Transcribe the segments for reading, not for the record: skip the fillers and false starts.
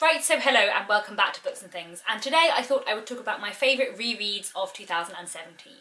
Right, so hello and welcome back to Books and Things, and today I thought I would talk about my favourite rereads of 2017.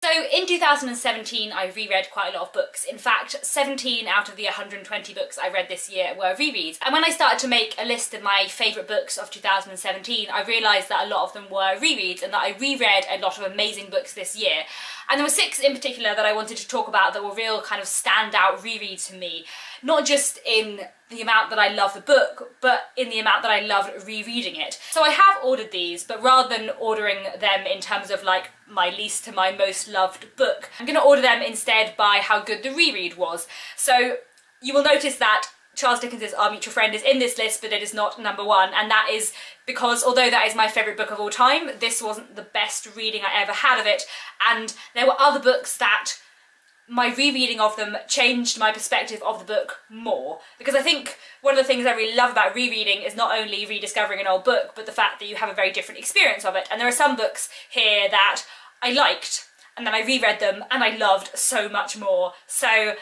So in 2017 I reread quite a lot of books. In fact, 17 out of the 120 books I read this year were rereads. And when I started to make a list of my favourite books of 2017, I realised that a lot of them were rereads and that I reread a lot of amazing books this year. And there were 6 in particular that I wanted to talk about that were real kind of standout rereads for me. Not just in the amount that I love the book, but in the amount that I loved rereading it. So I have ordered these, but rather than ordering them in terms of like my least to my most loved book, I'm going to order them instead by how good the reread was. So you will notice that Charles Dickens's Our Mutual Friend is in this list, but it is not #1, and that is because although that is my favourite book of all time, this wasn't the best reading I ever had of it, and there were other books that my rereading of them changed my perspective of the book more. Because I think one of the things I really love about rereading is not only rediscovering an old book, but the fact that you have a very different experience of it. And there are some books here that I liked, and then I reread them and I loved so much more. So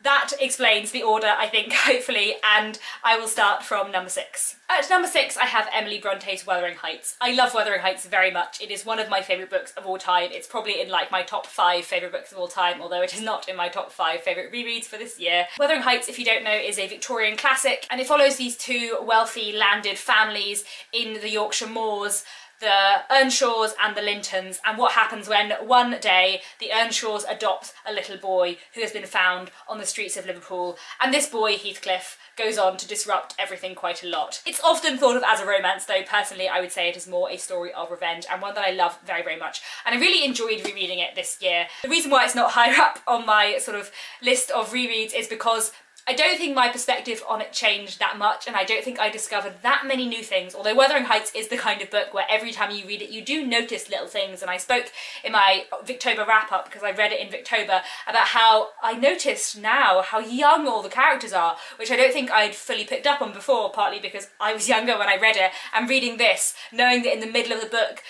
that explains the order, I think, hopefully, and I will start from number 6. At number 6 I have Emily Bronte's Wuthering Heights. I love Wuthering Heights very much. It is one of my favourite books of all time. It's probably in like my top 5 favourite books of all time, although it is not in my top 5 favourite rereads for this year. Wuthering Heights, if you don't know, is a Victorian classic, and it follows these 2 wealthy landed families in the Yorkshire moors, the Earnshaws and the Lintons, and what happens when one day the Earnshaws adopt a little boy who has been found on the streets of Liverpool, and this boy, Heathcliff, goes on to disrupt everything quite a lot. It's often thought of as a romance, though personally I would say it is more a story of revenge, and one that I love very, very much, and I really enjoyed rereading it this year. The reason why it's not higher up on my sort of list of rereads is because I don't think my perspective on it changed that much, and I don't think I discovered that many new things, although Wuthering Heights is the kind of book where every time you read it you do notice little things, and I spoke in my Victober wrap-up, because I read it in Victober, about how I noticed now how young all the characters are, which I don't think I'd fully picked up on before, partly because I was younger when I read it, and reading this, knowing that in the middle of the book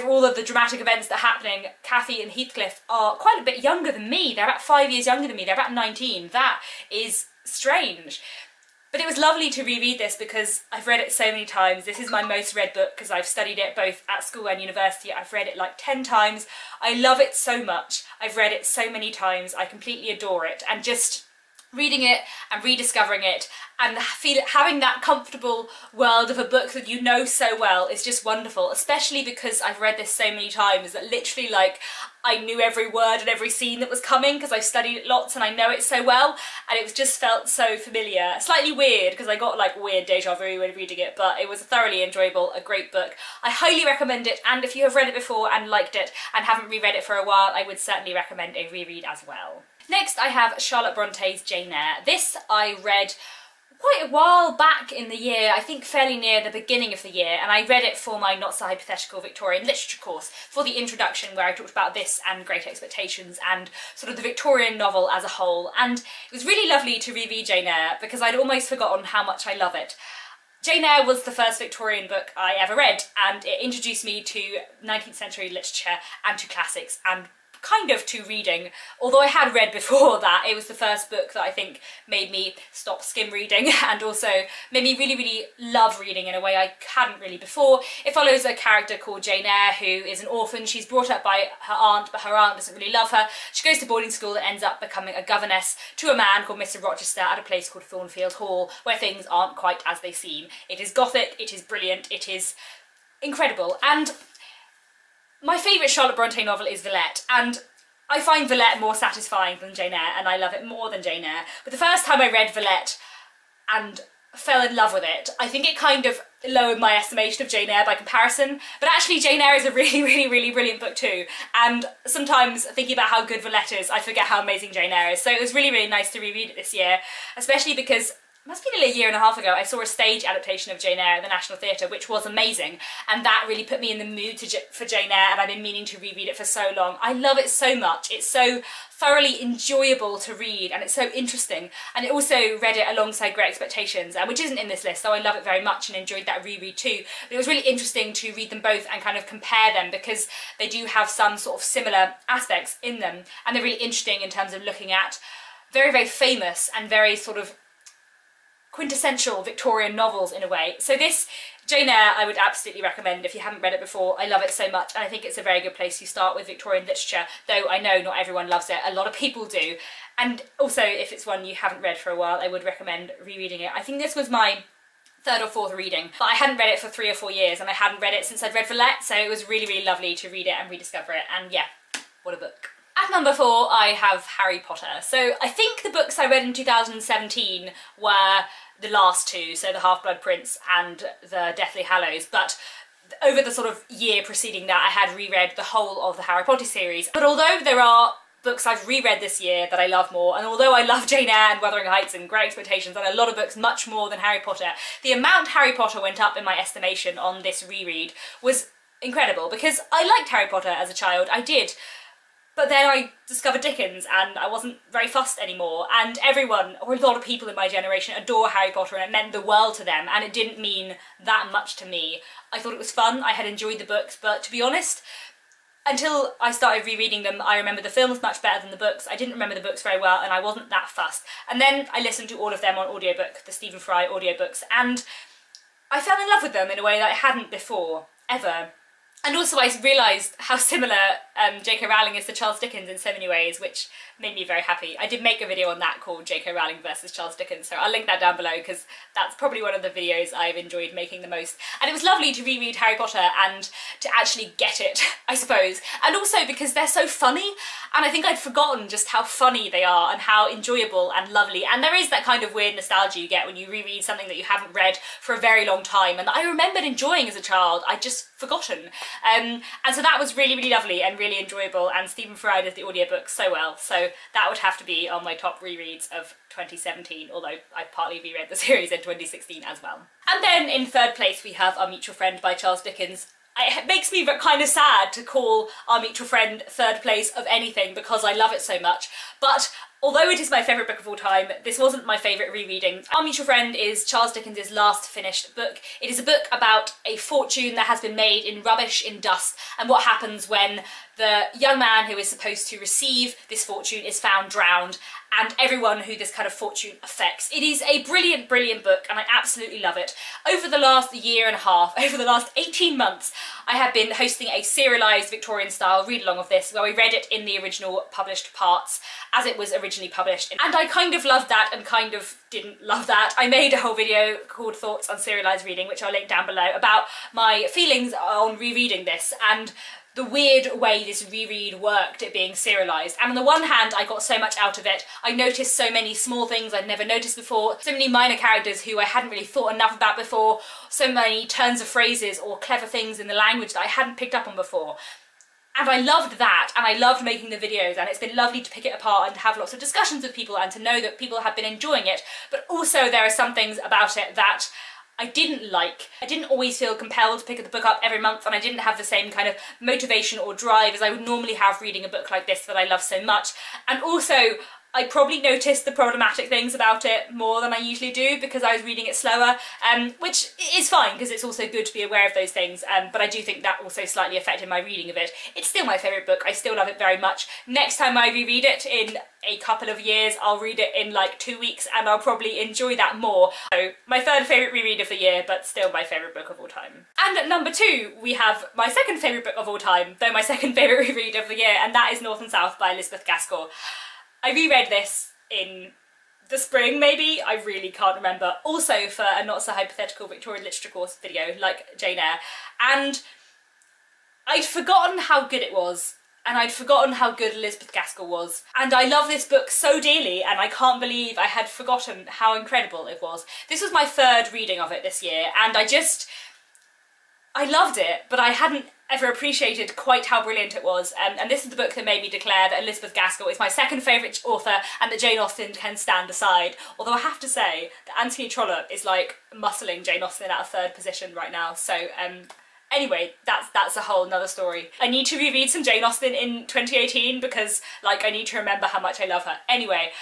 all of the dramatic events that are happening, Cathy and Heathcliff are quite a bit younger than me. They're about 5 years younger than me. They're about 19. That is strange. But it was lovely to reread this because I've read it so many times. This is my most read book because I've studied it both at school and university. I've read it like 10 times. I love it so much. I've read it so many times. I completely adore it. And just reading it and rediscovering it and having that comfortable world of a book that you know so well is just wonderful, especially because I've read this so many times that literally like I knew every word and every scene that was coming because I've studied it lots and I know it so well, and it was just felt so familiar. Slightly weird because I got like weird deja vu when reading it, but it was thoroughly enjoyable, a great book. I highly recommend it, and if you have read it before and liked it and haven't reread it for a while, I would certainly recommend a reread as well. Next I have Charlotte Bronte's Jane Eyre. This I read quite a while back in the year, I think fairly near the beginning of the year, and I read it for my Not So Hypothetical Victorian Literature course, for the introduction where I talked about this and Great Expectations and sort of the Victorian novel as a whole, and it was really lovely to reread Jane Eyre because I'd almost forgotten how much I love it. Jane Eyre was the first Victorian book I ever read, and it introduced me to 19th century literature and to classics and kind of to reading. Although I had read before that, it was the first book that I think made me stop skim reading and also made me really, really love reading in a way I hadn't really before. It follows a character called Jane Eyre who is an orphan. She's brought up by her aunt, but her aunt doesn't really love her. She goes to boarding school and ends up becoming a governess to a man called Mr. Rochester at a place called Thornfield Hall, where things aren't quite as they seem. It is gothic, it is brilliant, it is incredible, and my favourite Charlotte Bronte novel is Villette, and I find Villette more satisfying than Jane Eyre, and I love it more than Jane Eyre. But the first time I read Villette and fell in love with it, I think it kind of lowered my estimation of Jane Eyre by comparison. But actually Jane Eyre is a really, really, really brilliant book too, and sometimes thinking about how good Villette is, I forget how amazing Jane Eyre is. So it was really, really nice to reread it this year, especially because it must have been a year and a half ago, I saw a stage adaptation of Jane Eyre at the National Theatre, which was amazing, and that really put me in the mood for Jane Eyre, and I've been meaning to reread it for so long. I love it so much. It's so thoroughly enjoyable to read, and it's so interesting, and I also read it alongside Great Expectations, which isn't in this list, though I love it very much and enjoyed that reread too. But it was really interesting to read them both and kind of compare them because they do have some sort of similar aspects in them, and they're really interesting in terms of looking at very, very famous and very sort of quintessential Victorian novels in a way. So this, Jane Eyre, I would absolutely recommend if you haven't read it before. I love it so much, and I think it's a very good place to start with Victorian literature, though I know not everyone loves it. A lot of people do. And also, if it's one you haven't read for a while, I would recommend rereading it. I think this was my third or fourth reading, but I hadn't read it for 3 or 4 years, and I hadn't read it since I'd read Villette, so it was really, really lovely to read it and rediscover it, and yeah, what a book. At number 4, I have Harry Potter. So I think the books I read in 2017 were the last two, so The Half-Blood Prince and The Deathly Hallows, but over the sort of year preceding that I had reread the whole of the Harry Potter series. But although there are books I've reread this year that I love more, and although I love Jane Eyre and Wuthering Heights and Great Expectations and a lot of books much more than Harry Potter, the amount Harry Potter went up in my estimation on this reread was incredible, because I liked Harry Potter as a child, I did. But then I discovered Dickens and I wasn't very fussed anymore, and everyone, or a lot of people in my generation, adore Harry Potter, and it meant the world to them, and it didn't mean that much to me. I thought it was fun, I had enjoyed the books, but to be honest, until I started rereading them, I remember the films much better than the books. I didn't remember the books very well, and I wasn't that fussed. And then I listened to all of them on audiobook, the Stephen Fry audiobooks, and I fell in love with them in a way that I hadn't before, ever. And also I realised how similar J.K. Rowling is to Charles Dickens in so many ways, which made me very happy. I did make a video on that called J.K. Rowling versus Charles Dickens, so I'll link that down below because that's probably one of the videos I've enjoyed making the most. And it was lovely to reread Harry Potter and to actually get it, I suppose. And also because they're so funny, and I think I'd forgotten just how funny they are and how enjoyable and lovely. And there is that kind of weird nostalgia you get when you reread something that you haven't read for a very long time and that I remembered enjoying as a child, I'd just forgotten. And so that was really, really lovely and really enjoyable, and Stephen Fry does the audiobook so well, so that would have to be on my top rereads of 2017, although I partly reread the series in 2016 as well. And then in third place we have Our Mutual Friend by Charles Dickens. It makes me kind of sad to call Our Mutual Friend third place of anything because I love it so much, but although it is my favourite book of all time, this wasn't my favourite rereading. Our Mutual Friend is Charles Dickens' last finished book. It is a book about a fortune that has been made in rubbish, in dust, and what happens when the young man who is supposed to receive this fortune is found drowned, and everyone who this kind of fortune affects. It is a brilliant, brilliant book, and I absolutely love it. Over the last year and a half, over the last 18 months, I have been hosting a serialised Victorian-style read-along of this, where we read it in the original published parts, as it was originally published. And I kind of loved that and kind of didn't love that. I made a whole video called Thoughts on Serialised Reading, which I'll link down below, about my feelings on rereading this and the weird way this reread worked, it being serialised. And on the one hand, I got so much out of it. I noticed so many small things I'd never noticed before, so many minor characters who I hadn't really thought enough about before, so many turns of phrases or clever things in the language that I hadn't picked up on before. And I loved that, and I loved making the videos, and it's been lovely to pick it apart and to have lots of discussions with people and to know that people have been enjoying it. But also there are some things about it that I didn't like. I didn't always feel compelled to pick the book up every month, and I didn't have the same kind of motivation or drive as I would normally have reading a book like this that I love so much. And also, I probably noticed the problematic things about it more than I usually do because I was reading it slower, which is fine because it's also good to be aware of those things, but I do think that also slightly affected my reading of it. It's still my favourite book, I still love it very much. Next time I reread it in a couple of years, I'll read it in like 2 weeks and I'll probably enjoy that more. So my third favourite reread of the year, but still my favourite book of all time. And at number 2 we have my second favourite book of all time, though my second favourite reread of the year, and that is North and South by Elizabeth Gaskell. I reread this in the spring, maybe? I really can't remember. Also for a not so hypothetical Victorian literature course video, like Jane Eyre. And I'd forgotten how good it was, and I'd forgotten how good Elizabeth Gaskell was. And I love this book so dearly, and I can't believe I had forgotten how incredible it was. This was my third reading of it this year, and I loved it, but I hadn't ever appreciated quite how brilliant it was, and this is the book that made me declare that Elizabeth Gaskell is my second favourite author and that Jane Austen can stand aside. Although I have to say that Anthony Trollope is like muscling Jane Austen at a third position right now, so anyway, that's a whole nother story. I need to reread some Jane Austen in 2018 because like I need to remember how much I love her. Anyway,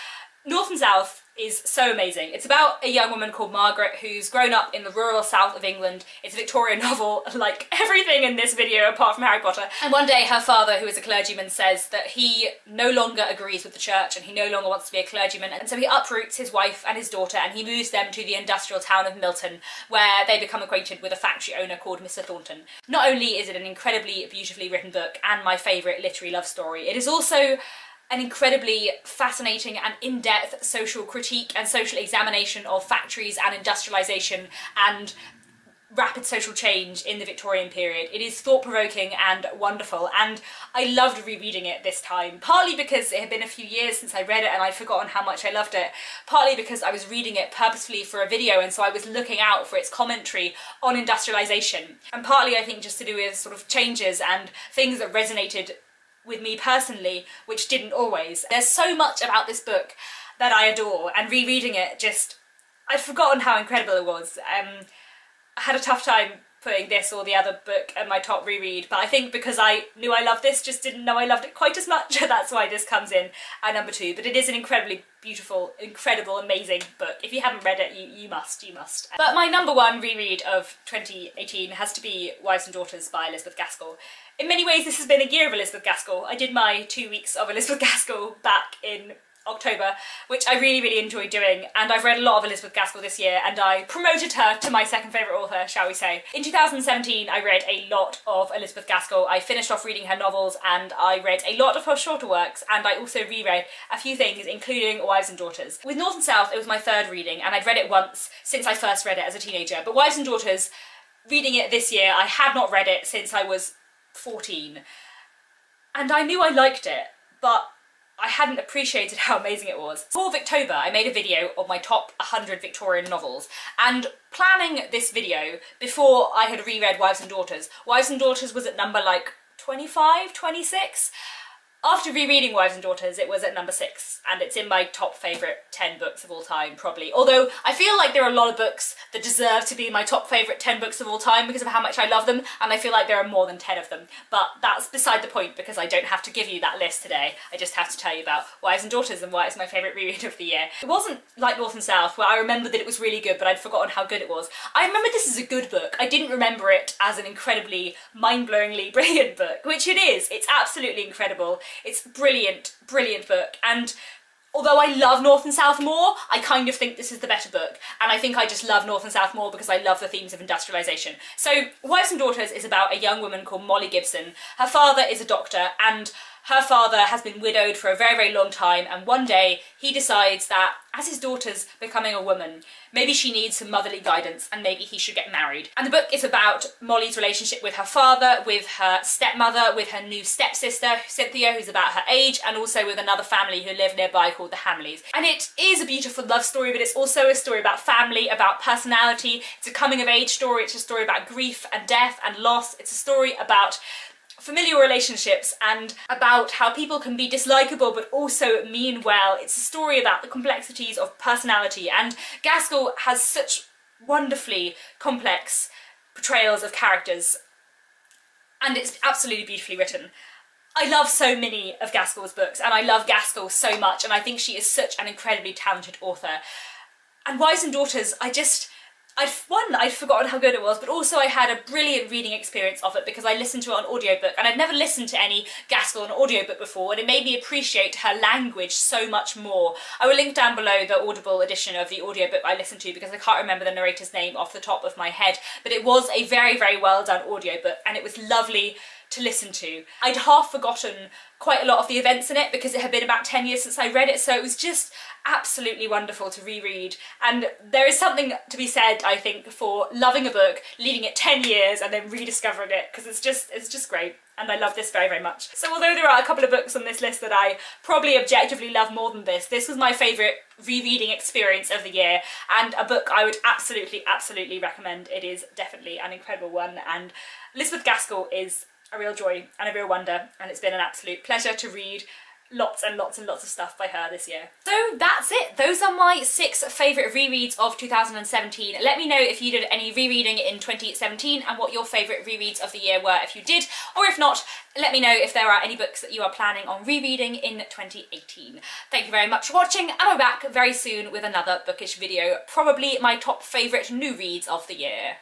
North and South is so amazing. It's about a young woman called Margaret who's grown up in the rural south of England. It's a Victorian novel, like everything in this video apart from Harry Potter. And one day her father, who is a clergyman, says that he no longer agrees with the church and he no longer wants to be a clergyman, and so he uproots his wife and his daughter and he moves them to the industrial town of Milton, where they become acquainted with a factory owner called Mr. Thornton. Not only is it an incredibly beautifully written book and my favourite literary love story, it is also an incredibly fascinating and in-depth social critique and social examination of factories and industrialisation and rapid social change in the Victorian period. It is thought-provoking and wonderful, and I loved rereading it this time, partly because it had been a few years since I read it and I'd forgotten how much I loved it, partly because I was reading it purposefully for a video and so I was looking out for its commentary on industrialisation, and partly I think just to do with sort of changes and things that resonated with me personally, which didn't always. There's so much about this book that I adore, and rereading it I'd forgotten how incredible it was. I had a tough time putting this or the other book at my top reread, but I think because I knew I loved this, just didn't know I loved it quite as much, that's why this comes in at number 2. But it is an incredibly beautiful, incredible, amazing book. If you haven't read it, you must. But my number 1 reread of 2018 has to be Wives and Daughters by Elizabeth Gaskell. In many ways this has been a year of Elizabeth Gaskell. I did my 2 weeks of Elizabeth Gaskell back in October, which I really enjoyed doing, and I've read a lot of Elizabeth Gaskell this year and I promoted her to my second favourite author, shall we say. In 2017 I read a lot of Elizabeth Gaskell. I finished off reading her novels and I read a lot of her shorter works, and I also reread a few things, including Wives and Daughters. With North and South it was my 3rd reading and I'd read it once since I first read it as a teenager, but Wives and Daughters, reading it this year, I had not read it since I was 14, and I knew I liked it, but I hadn't appreciated how amazing it was. For Victober, I made a video of my top 100 Victorian novels, and planning this video before I had reread Wives and Daughters was at number like 25, 26. After rereading Wives and Daughters, it was at number 6, and it's in my top favourite 10 books of all time, probably. Although I feel like there are a lot of books that deserve to be in my top favourite 10 books of all time because of how much I love them, and I feel like there are more than 10 of them. But that's beside the point because I don't have to give you that list today. I just have to tell you about Wives and Daughters and why it's my favourite reread of the year. It wasn't like North and South, where I remembered that it was really good, but I'd forgotten how good it was. I remember this as a good book. I didn't remember it as an incredibly, mind-blowingly brilliant book, which it is. It's absolutely incredible. It's a brilliant book, and although I love North and South more, I kind of think this is the better book, and I think I just love North and South more because I love the themes of industrialisation. So Wives and Daughters is about a young woman called Molly Gibson. Her father is a doctor, and her father has been widowed for a very long time, and one day he decides that as his daughter's becoming a woman, maybe she needs some motherly guidance and maybe he should get married. And the book is about Molly's relationship with her father, with her stepmother, with her new stepsister, Cynthia, who's about her age, and also with another family who live nearby called the Hamleys. And it is a beautiful love story, but it's also a story about family, about personality. It's a coming of age story, it's a story about grief and death and loss. It's a story about familial relationships and about how people can be dislikable but also mean well. It's a story about the complexities of personality, and Gaskell has such wonderfully complex portrayals of characters, and it's absolutely beautifully written. I love so many of Gaskell's books, and I love Gaskell so much, and I think she is such an incredibly talented author. And Wives and Daughters, I'd forgotten how good it was, but also I had a brilliant reading experience of it because I listened to it on audiobook, and I'd never listened to any Gaskell on audiobook before, and it made me appreciate her language so much more. I will link down below the Audible edition of the audiobook I listened to because I can't remember the narrator's name off the top of my head, but it was a very well done audiobook, and it was lovely to listen to. I'd half forgotten quite a lot of the events in it because it had been about 10 years since I read it, so it was just absolutely wonderful to reread. And there is something to be said, I think, for loving a book, leaving it 10 years and then rediscovering it, because it's just great. And I love this very much. So although there are a couple of books on this list that I probably objectively love more than this was my favourite rereading experience of the year, and a book I would absolutely recommend. It is definitely an incredible one, and Elizabeth Gaskell is a real joy and a real wonder, and it's been an absolute pleasure to read lots and lots of stuff by her this year. So that's it. Those are my 6 favourite rereads of 2017. Let me know if you did any rereading in 2017 and what your favourite rereads of the year were if you did, or if not, Let me know if there are any books that you are planning on rereading in 2018. Thank you very much for watching, and I'll be back very soon with another bookish video, probably my top favourite new reads of the year.